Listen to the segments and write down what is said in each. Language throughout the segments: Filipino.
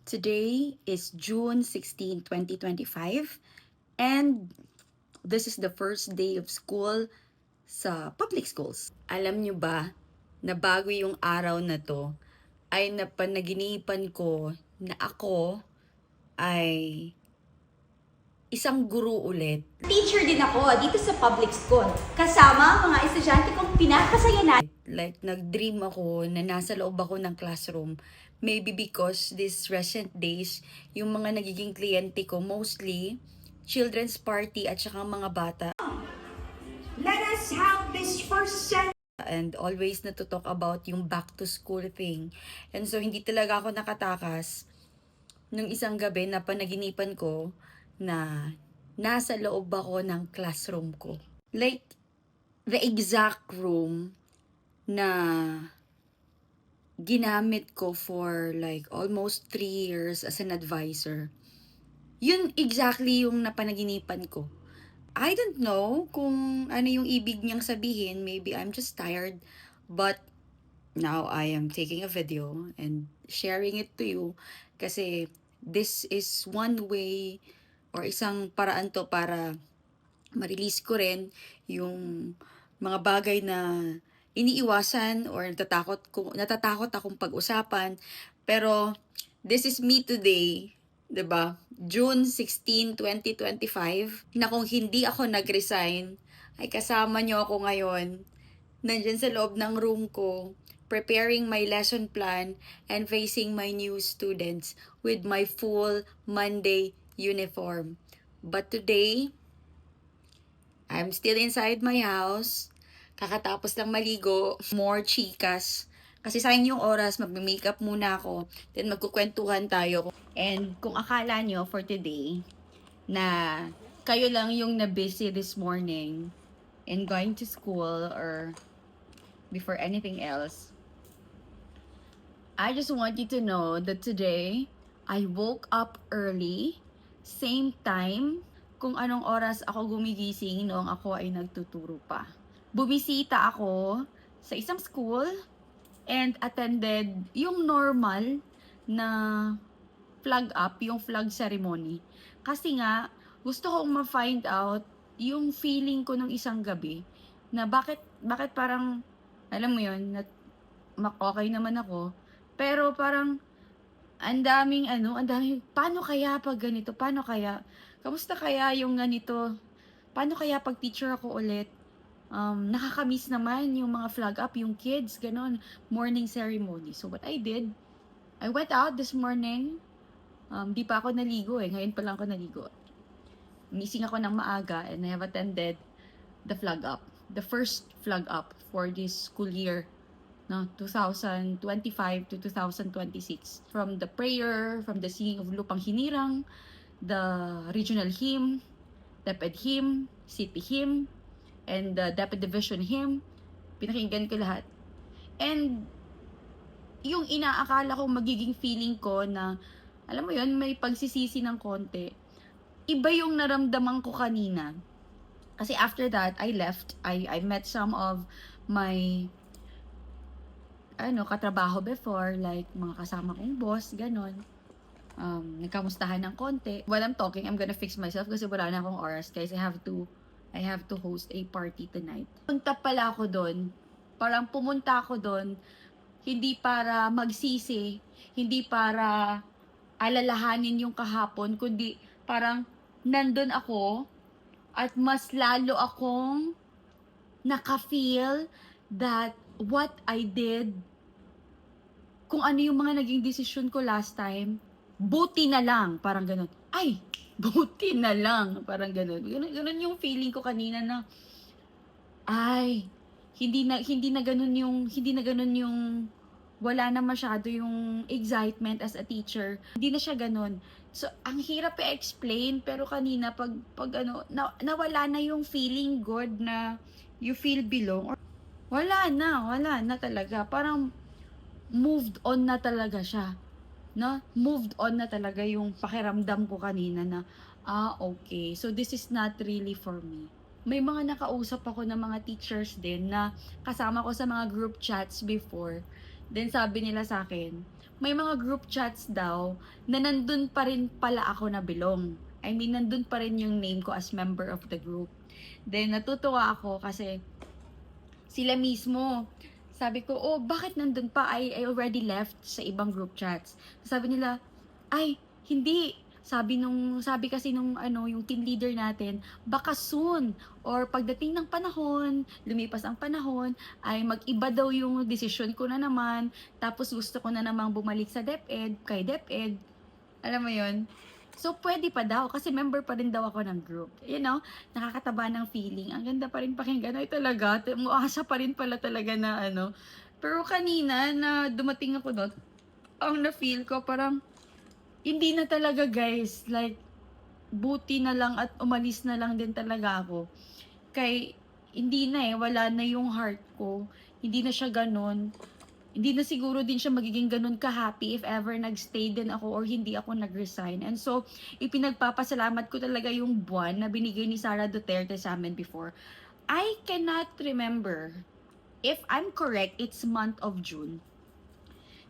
Today is June 16, 2025, and this is the first day of school sa public schools. Alam nyo ba na bago yung araw na to ay napanaginipan ko na ako ay isang guro ulit. Teacher din ako dito sa public school. Kasama ang mga estudyante kong pinapasaya na. Like, nag-dream ako na nasa loob ako ng classroom. Maybe because these recent days, yung mga nagiging kliyente ko, mostly, children's party at saka mga bata. Let us have this first set. And always natutalk about yung back to school thing. And so, hindi talaga ako nakatakas nung isang gabi na panaginipan ko na nasa loob ako ng classroom ko. Like, the exact room na ginamit ko for like almost 3 years as an advisor. Yun exactly yung napanaginipan ko. I don't know kung ano yung ibig niyang sabihin. Maybe I'm just tired. But now I am taking a video and sharing it to you. Kasi this is one way or isang paraan to para ma-release ko rin yung mga bagay na iniiwasan or natatakot akong pag-usapan. Pero this is me today, 'di ba? June 16, 2025, na kung hindi ako nag-resign, ay kasama niyo ako ngayon, nandyan sa loob ng room ko, preparing my lesson plan and facing my new students with my full Monday uniform. But today, I'm still inside my house. Kakatapos lang maligo. More chikas. Kasi sayang yung oras, magme-makeup muna ako. Then magkukwentuhan tayo. And kung akala nyo for today, na kayo lang yung na-busy this morning in going to school or before anything else, I just want you to know that today, I woke up early, same time, kung anong oras ako gumigising noong ako ay nagtuturo pa. Bumisita ako sa isang school and attended yung normal na flag up, yung flag ceremony. Kasi nga, gusto kong ma-find out yung feeling ko nung isang gabi na bakit parang, alam mo yun, okay naman ako, pero parang ang daming paano kaya pag ganito? Paano kaya? Kamusta kaya yung ganito? Paano kaya pag teacher ako ulit? Nakakamiss naman yung mga flag up, yung kids, ganon, morning ceremony. So what I did, I went out this morning. Di pa ako naligo ngayon pa lang ako naligo. Missing ako ng maaga and I have attended the flag up. The first flag up for this school year. No, 2025 to 2026. From the prayer, from the singing of Lupang Hinirang, the regional hymn, DepEd hymn, city hymn, and the DepEd division hymn, pinakinggan ko lahat. And yung inaakala ko magiging feeling ko na, alam mo yun, may pagsisisi ng konti, iba yung naramdaman ko kanina. Kasi after that, I left. I met some of my katrabaho before, like mga kasama kong boss, ganon. Nagkamustahan ng konti. While I'm talking, I'm gonna fix myself kasi wala na akong oras, guys. I have to host a party tonight. Pumunta pala ako doon. Parang pumunta ako doon, hindi para magsisi, hindi para alalahanin yung kahapon, kundi parang nandun ako at mas lalo akong naka-feel that what I did, kung ano yung mga naging desisyon ko last time, buti na lang, parang ganun. Ay, buti na lang, parang ganun. Ganun yung feeling ko kanina na, ay, hindi na ganun yung, wala na masyado yung excitement as a teacher. Hindi na siya ganun. So, ang hirap i-explain, pero kanina, nawala na yung feeling good na you feel belong. Wala na talaga. Parang moved on na talaga siya. No? Moved on na talaga yung pakiramdam ko kanina na, okay. So this is not really for me. May mga nakausap ako ng mga teachers din na kasama ko sa mga group chats before. Then sabi nila sa akin, may mga group chats daw na nandun pa rin pala ako na belong. I mean, nandun pa rin yung name ko as member of the group. Then, natutuwa ako kasi sila mismo, sabi ko, oh, bakit nandun pa? I already left sa ibang group chats. Sabi nila, ay, hindi. Sabi kasi nung yung team leader natin, baka soon or pagdating ng panahon, lumipas ang panahon, ay mag-iba daw yung decision ko na naman, tapos gusto ko na namang bumalik sa DepEd, kay DepEd. Alam mo yun? So, pwede pa daw, kasi member pa rin daw ako ng group. You know, nakakataba ng feeling. Ang ganda pa rin pakinggan. Ay, talaga, muasa pa rin pala talaga na Pero kanina, na dumating ako doon, ang na-feel ko, parang, hindi na talaga guys, like, buti na lang at umalis na lang din talaga ako. Hindi na wala na yung heart ko. Hindi na siya ganun. Hindi na siguro din siya magiging ganun ka-happy if ever nag-stay din ako or hindi ako nag-resign. And so, ipinagpapasalamat ko talaga yung buwan na binigay ni Sara Duterte sa amin before. I cannot remember. If I'm correct, it's month of June.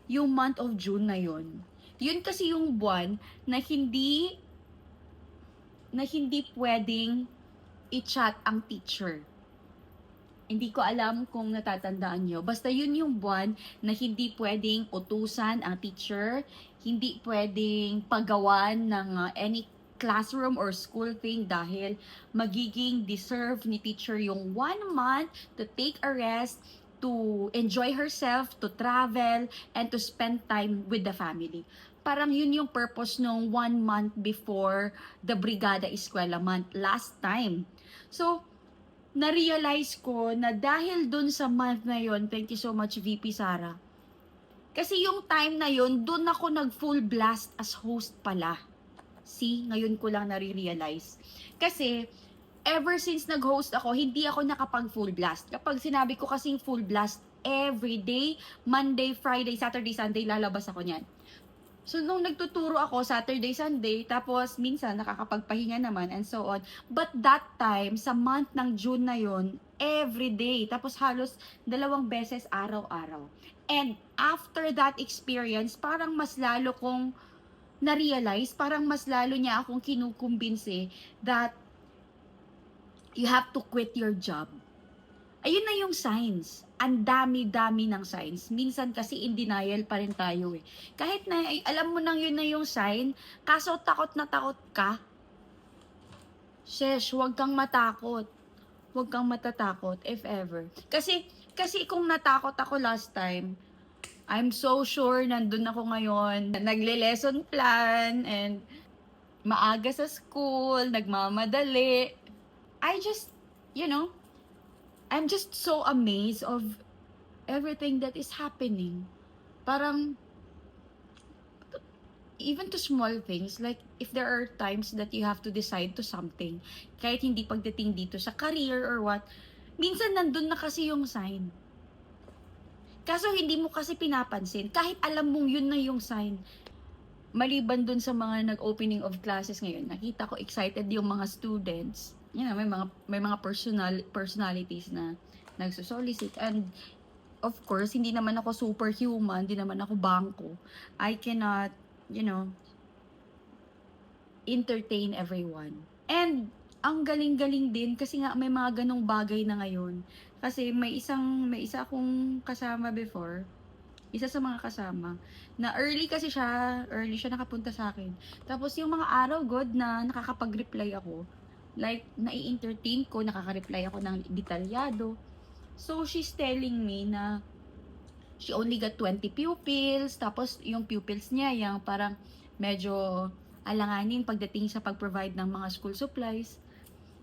Yung month of June na yun kasi yung buwan na hindi pwedeng i-chat ang teacher. Hindi ko alam kung natatandaan nyo. Basta yun yung buwan na hindi pwedeng utusan ang teacher, hindi pwedeng pagawan ng any classroom or school thing dahil magiging deserve ni teacher yung 1 month to take a rest, to enjoy herself, to travel, and to spend time with the family. Parang yun yung purpose nung 1 month before the Brigada Eskwela month last time. So, na-realize ko na dahil dun sa month na yon, thank you so much VP Sara. Kasi yung time na yon, dun ako nag-full blast as host pala. See, ngayon ko lang nare-realize. Kasi, ever since nag-host ako, hindi ako nakapag-full blast. Kapag sinabi ko kasing full blast, every day, Monday, Friday, Saturday, Sunday, lalabas ako niyan. So, nung nagtuturo ako, Saturday, Sunday, tapos minsan nakakapagpahinga naman, and so on. But that time, sa month ng June na yon, every day, tapos halos 2 beses araw-araw. And after that experience, parang mas lalo kong na-realize, parang mas lalo niya akong kinukumbinsi that you have to quit your job. Ayun na yung signs. Ang dami-dami ng signs. Minsan kasi in denial pa rin tayo eh. Kahit na alam mo nang yun na yung sign, kaso takot na takot ka, shesh, huwag kang matakot. Huwag kang matatakot if ever. Kasi kung natakot ako last time, I'm so sure nandun ako ngayon, nagle-lesson plan, and maaga sa school, nagmamadali. I'm just so amazed of everything that is happening. Parang, even to small things, like if there are times that you have to decide to something, kahit hindi pagdating dito sa career or what, minsan nandun na kasi yung sign. Kaso hindi mo kasi pinapansin, kahit alam mong yun na yung sign. Maliban dun sa mga nag-opening of classes ngayon, nakita ko excited yung mga students. May mga personalities na nagsosolicit. And of course, hindi naman ako superhuman, hindi naman ako bangko. I cannot, entertain everyone. And ang galing-galing din kasi nga may mga ganong bagay na ngayon. Kasi may isa akong kasama before, isa sa mga kasama, na early siya nakapunta sa akin. Tapos yung mga araw, God, na nakakapag-reply ako, like, nai-entertain ko, nakaka-reply ako ng detalyado. So, she's telling me na she only got 20 pupils, tapos yung pupils niya, yung parang medyo alanganin pagdating sa pag-provide ng mga school supplies.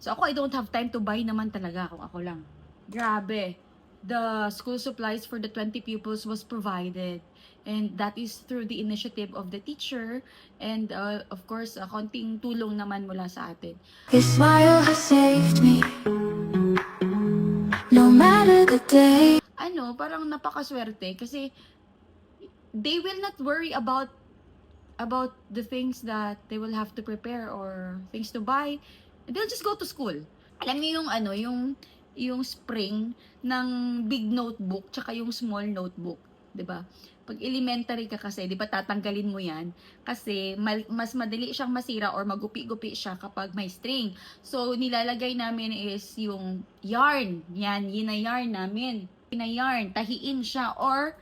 So, ako, I don't have time to buy naman talaga kung ako lang. Grabe. The school supplies for the 20 pupils was provided. And that is through the initiative of the teacher. And of course, konting tulong naman mula sa atin. His smile has saved me. No matter the day. Parang napakaswerte kasi they will not worry about the things that they will have to prepare or things to buy. They'll just go to school. Alam niyo yung spring ng big notebook tsaka yung small notebook. 'Di ba? Pag elementary ka kasi, 'di ba tatanggalin mo 'yan kasi mas madali siyang masira or magupi-gupi siya kapag may string. So nilalagay namin is yung yarn. Yan, yun na yarn namin. Na yarn, tahiin siya or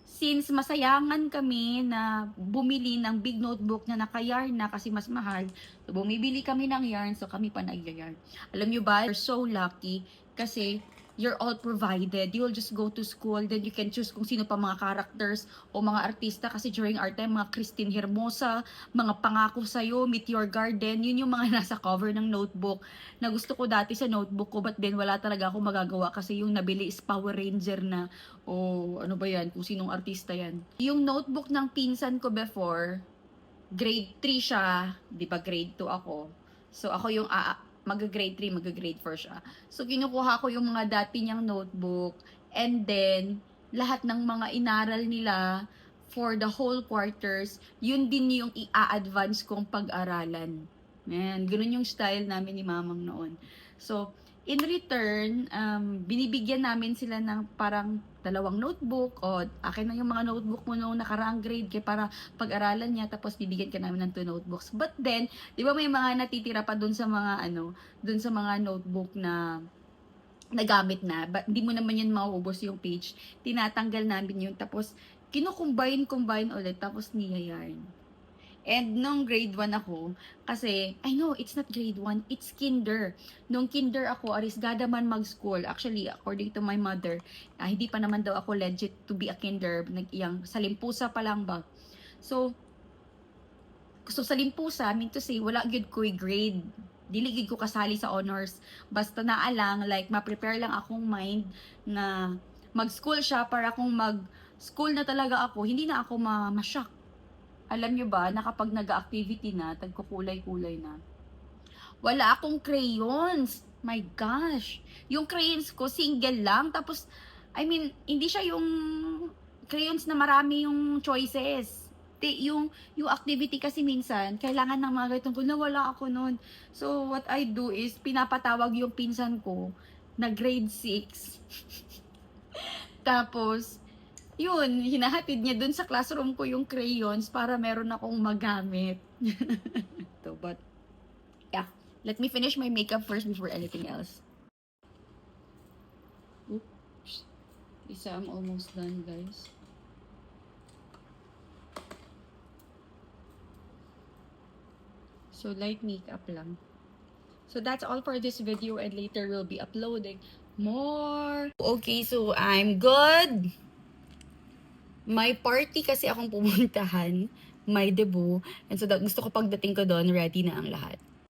since masayangan kami na bumili ng big notebook na naka-yarn na kasi mas mahal, so bumibili kami ng yarn, so kami pa nag-yarn. Alam nyo ba, you're so lucky kasi you're all provided. You'll just go to school, then you can choose kung sino pa mga characters o mga artista kasi during our time, mga Christine Hermosa, mga Pangako Sa'yo, Meteor Garden, yun yung mga nasa cover ng notebook na gusto ko dati sa notebook ko, but then wala talaga akong magagawa kasi yung nabili is Power Ranger na o ano ba yan, kung sinong artista yan. Yung notebook ng pinsan ko before, grade 3 siya, di ba grade 2 ako. So ako yung mag-grade 3, mag-grade 4 siya. So kinukuha ko yung mga dati niyang notebook and then lahat ng mga inaral nila for the whole quarters, yun din yung i-advance kong pag-aralan. Ayan, ganun yung style namin ni mamang noon. So, in return, binibigyan namin sila ng parang 2 notebook o akin na yung mga notebook mo noong nakaraang grade kaya para pag-aralan niya tapos bibigyan ka namin ng 2 notebooks. But then, 'di ba may mga natitira pa doon sa mga doon sa mga notebook na nagamit na, but hindi mo naman yan mauubos yung page. Tinatanggal namin yun tapos kino-combine ulit tapos niyayarn. And nung grade 1 ako, kasi, I know, it's not grade 1, it's kinder. Nung kinder ako, arisgada man mag-school. Actually, according to my mother, hindi pa naman daw ako legit to be a kinder. Salimpusa pa lang ba? So salimpusa, mean to say, wala gyud ko'y grade. Dili gyud ko kasali sa honors. Basta naalang, like, ma-prepare lang akong mind na mag-school siya para kung mag-school na talaga ako, hindi na ako ma-shock. Alam nyo ba, na kapag nag-activity na, tagkukulay-kulay na, wala akong crayons. My gosh. Yung crayons ko, single lang. Tapos, I mean, hindi siya yung crayons na marami yung choices. Yung activity kasi minsan, kailangan ng mga ganitong ko, nawala ako nun. So, what I do is, pinapatawag yung pinsan ko na grade 6. Tapos, yun, hinahatid niya dun sa classroom ko yung crayons para meron akong magamit. So, but, yeah. Let me finish my makeup first before anything else. Oops. Isa, I'm almost done, guys. So, light makeup lang. So, that's all for this video and later we'll be uploading more. Okay, so I'm good. May party kasi akong pumuntahan, may debut, and so gusto ko pagdating ko doon, ready na ang lahat.